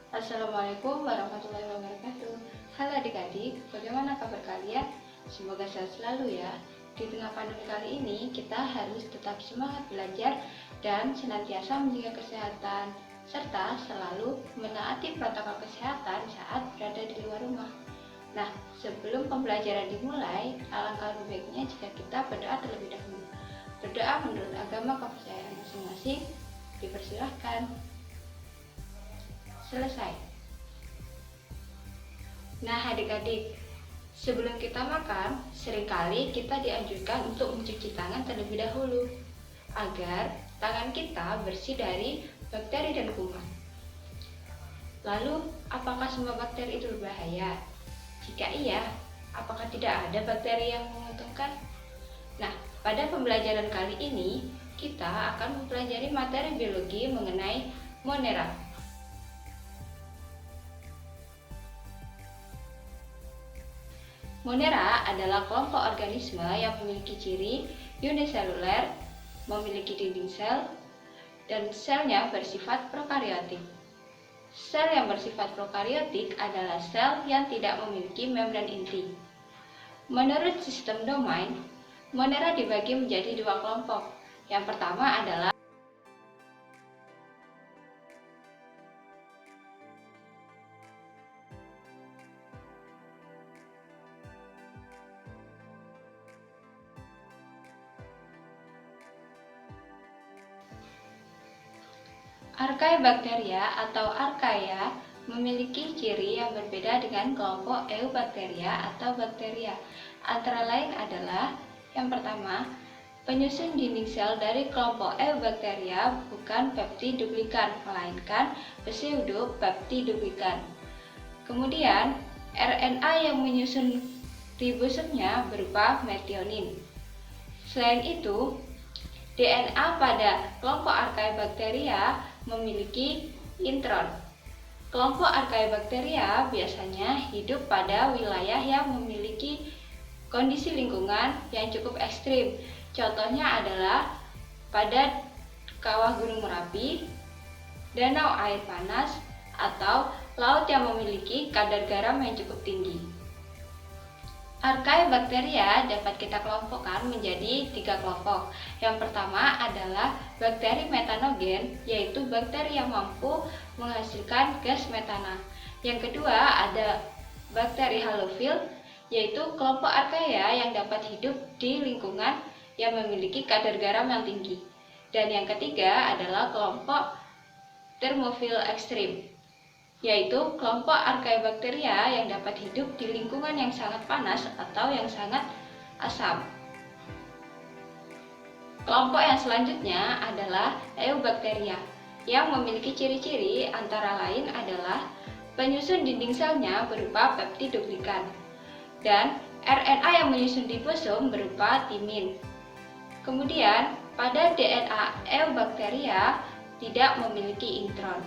Assalamualaikum warahmatullahi wabarakatuh. Halo adik-adik, bagaimana kabar kalian? Semoga sehat selalu ya. Di tengah pandemi kali ini, kita harus tetap semangat belajar dan senantiasa menjaga kesehatan, serta selalu menaati protokol kesehatan saat berada di luar rumah. Nah, sebelum pembelajaran dimulai, alangkah lebih baiknya jika kita berdoa terlebih dahulu. Berdoa menurut agama kepercayaan masing-masing, dipersilahkan. Selesai. Nah adik-adik, sebelum kita makan, seringkali kita dianjurkan untuk mencuci tangan terlebih dahulu agar tangan kita bersih dari bakteri dan kuman. Lalu, apakah semua bakteri itu berbahaya? Jika iya, apakah tidak ada bakteri yang menguntungkan? Nah, pada pembelajaran kali ini, kita akan mempelajari materi biologi mengenai Monera. Monera adalah kelompok organisme yang memiliki ciri uniseluler, memiliki dinding sel, dan selnya bersifat prokariotik. Sel yang bersifat prokariotik adalah sel yang tidak memiliki membran inti. Menurut sistem domain, Monera dibagi menjadi dua kelompok. Yang pertama adalah Archaebacteria atau Archaea memiliki ciri yang berbeda dengan kelompok Eubacteria atau bakteria. Antara lain adalah yang pertama, penyusun dinding sel dari kelompok Eubacteria bukan peptiduplikan, melainkan pseudopeptiduplikan. Kemudian, RNA yang menyusun ribosomnya berupa metionin. Selain itu, DNA pada kelompok Archaebacteria memiliki intron. Kelompok Archaebacteria biasanya hidup pada wilayah yang memiliki kondisi lingkungan yang cukup ekstrim. Contohnya adalah pada kawah Gunung Merapi, danau air panas, atau laut yang memiliki kadar garam yang cukup tinggi. Archaebacteria dapat kita kelompokkan menjadi 3 kelompok. Yang pertama adalah bakteri metanogen, yaitu bakteri yang mampu menghasilkan gas metana. Yang kedua ada bakteri halofil, yaitu kelompok Archaea yang dapat hidup di lingkungan yang memiliki kadar garam yang tinggi. Dan yang ketiga adalah kelompok termofil ekstrim, yaitu kelompok Archaebacteria yang dapat hidup di lingkungan yang sangat panas atau yang sangat asam. Kelompok yang selanjutnya adalah Eubacteria yang memiliki ciri-ciri antara lain adalah penyusun dinding selnya berupa peptiduplikan dan RNA yang menyusun ribosom berupa timin. Kemudian, pada DNA Eubacteria tidak memiliki intron.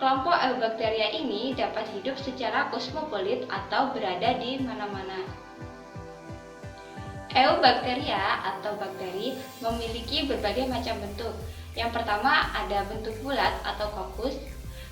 Kelompok Eubacteria ini dapat hidup secara kosmopolit atau berada di mana-mana. Eubacteria atau bakteri memiliki berbagai macam bentuk. Yang pertama ada bentuk bulat atau kopus,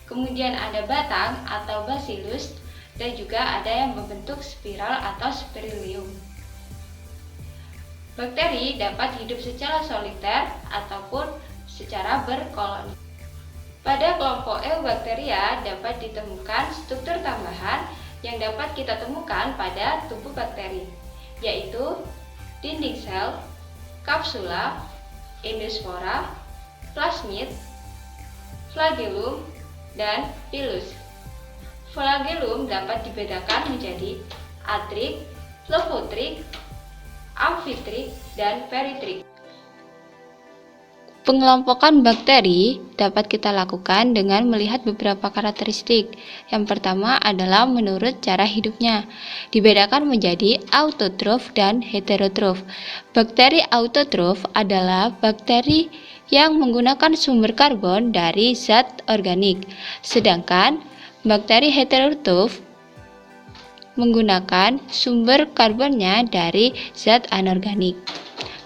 kemudian ada batang atau bacillus, dan juga ada yang berbentuk spiral atau spirilium. Bakteri dapat hidup secara soliter ataupun secara berkoloni. Pada kelompok Eubacteria dapat ditemukan struktur tambahan yang dapat kita temukan pada tubuh bakteri, yaitu dinding sel, kapsula, endospora, plasmid, flagellum, dan pilus. Flagellum dapat dibedakan menjadi atrik, leucotrik, amfitrik, dan peritrik. Pengelompokan bakteri dapat kita lakukan dengan melihat beberapa karakteristik. Yang pertama adalah menurut cara hidupnya. Dibedakan menjadi autotrof dan heterotrof. Bakteri autotrof adalah bakteri yang menggunakan sumber karbon dari zat organik. Sedangkan bakteri heterotrof menggunakan sumber karbonnya dari zat anorganik.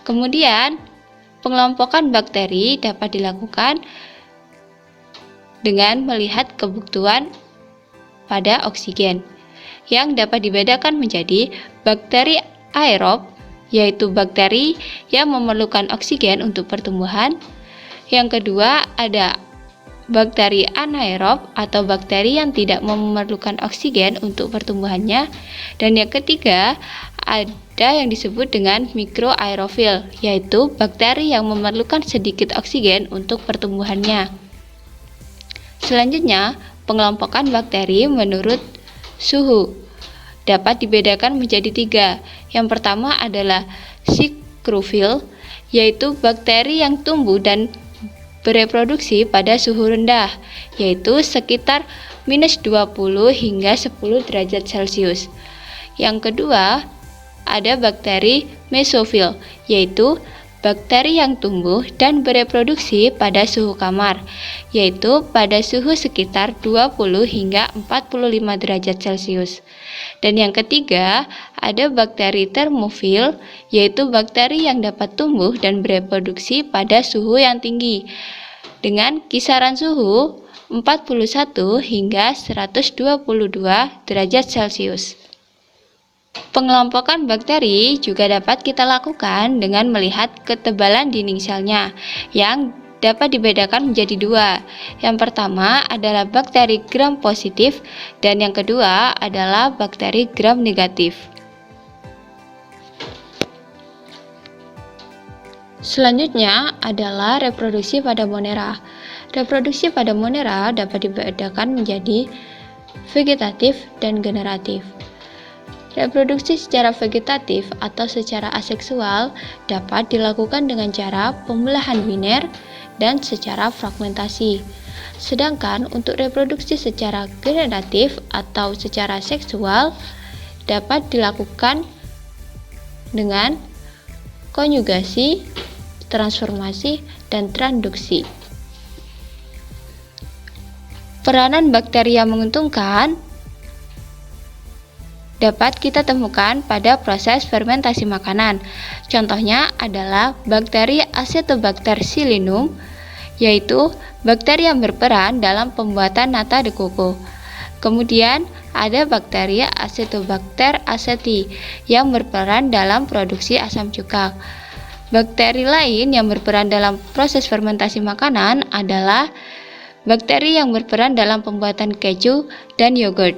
Kemudian, pengelompokan bakteri dapat dilakukan dengan melihat kebutuhan pada oksigen, yang dapat dibedakan menjadi bakteri aerob, yaitu bakteri yang memerlukan oksigen untuk pertumbuhan. Yang kedua, ada bakteri anaerob atau bakteri yang tidak memerlukan oksigen untuk pertumbuhannya. Dan yang ketiga, ada yang disebut dengan mikroaerofil, yaitu bakteri yang memerlukan sedikit oksigen untuk pertumbuhannya. Selanjutnya, pengelompokan bakteri menurut suhu dapat dibedakan menjadi 3. Yang pertama adalah sikrofil, yaitu bakteri yang tumbuh dan bereproduksi pada suhu rendah, yaitu sekitar -20 hingga 10 derajat Celcius. Yang kedua, ada bakteri mesofil, yaitu bakteri yang tumbuh dan bereproduksi pada suhu kamar, yaitu pada suhu sekitar 20 hingga 45 derajat Celcius. Dan yang ketiga, ada bakteri termofil, yaitu bakteri yang dapat tumbuh dan bereproduksi pada suhu yang tinggi, dengan kisaran suhu 41 hingga 122 derajat Celcius. Pengelompokan bakteri juga dapat kita lakukan dengan melihat ketebalan dinding selnya, yang dapat dibedakan menjadi 2. Yang pertama adalah bakteri gram positif dan yang kedua adalah bakteri gram negatif. Selanjutnya adalah reproduksi pada Monera. Reproduksi pada Monera dapat dibedakan menjadi vegetatif dan generatif. Reproduksi secara vegetatif atau secara aseksual dapat dilakukan dengan cara pembelahan biner dan secara fragmentasi. Sedangkan untuk reproduksi secara generatif atau secara seksual dapat dilakukan dengan konjugasi, transformasi, dan transduksi. Peranan bakteri yang menguntungkan dapat kita temukan pada proses fermentasi makanan. Contohnya adalah bakteri Acetobacter psillinum, yaitu bakteri yang berperan dalam pembuatan nata de coco. Kemudian ada bakteri Acetobacter aceti yang berperan dalam produksi asam cuka. Bakteri lain yang berperan dalam proses fermentasi makanan adalah bakteri yang berperan dalam pembuatan keju dan yogurt.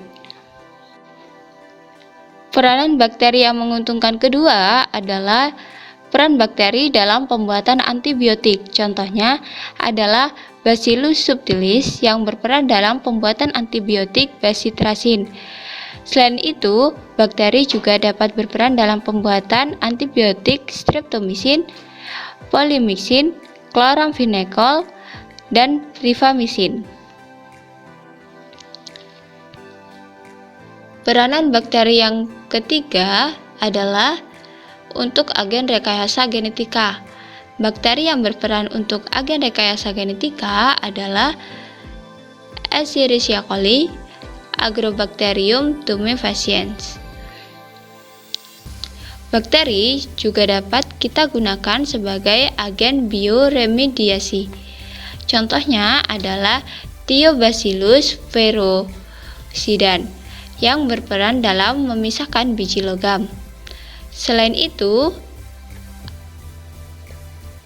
Peranan bakteri yang menguntungkan kedua adalah peran bakteri dalam pembuatan antibiotik. Contohnya adalah Bacillus subtilis yang berperan dalam pembuatan antibiotik bacitracin. Selain itu, bakteri juga dapat berperan dalam pembuatan antibiotik streptomycin, polymyxin, chloramphenicol, dan rifamycin. Peranan bakteri yang ketiga adalah untuk agen rekayasa genetika. Bakteri yang berperan untuk agen rekayasa genetika adalah Escherichia coli, Agrobacterium tumefaciens. Bakteri juga dapat kita gunakan sebagai agen bioremediasi. Contohnya adalah Thiobacillus ferocidan yang berperan dalam memisahkan biji logam. Selain itu,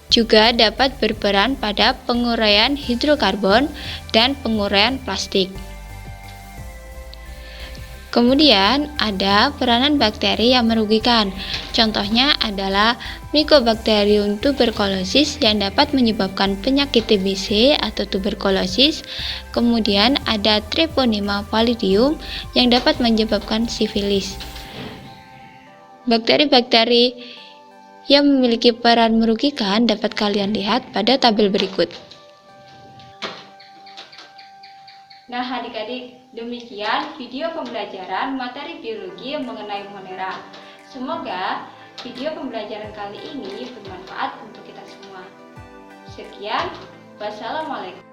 juga dapat berperan pada penguraian hidrokarbon dan penguraian plastik. Kemudian ada peranan bakteri yang merugikan. Contohnya adalah Mycobacterium tuberculosis yang dapat menyebabkan penyakit TBC atau tuberkulosis. Kemudian ada Treponema pallidum yang dapat menyebabkan sifilis. Bakteri-bakteri yang memiliki peran merugikan dapat kalian lihat pada tabel berikut. Nah, adik-adik, demikian video pembelajaran materi biologi mengenai Monera. Semoga video pembelajaran kali ini bermanfaat untuk kita semua. Sekian, wassalamualaikum.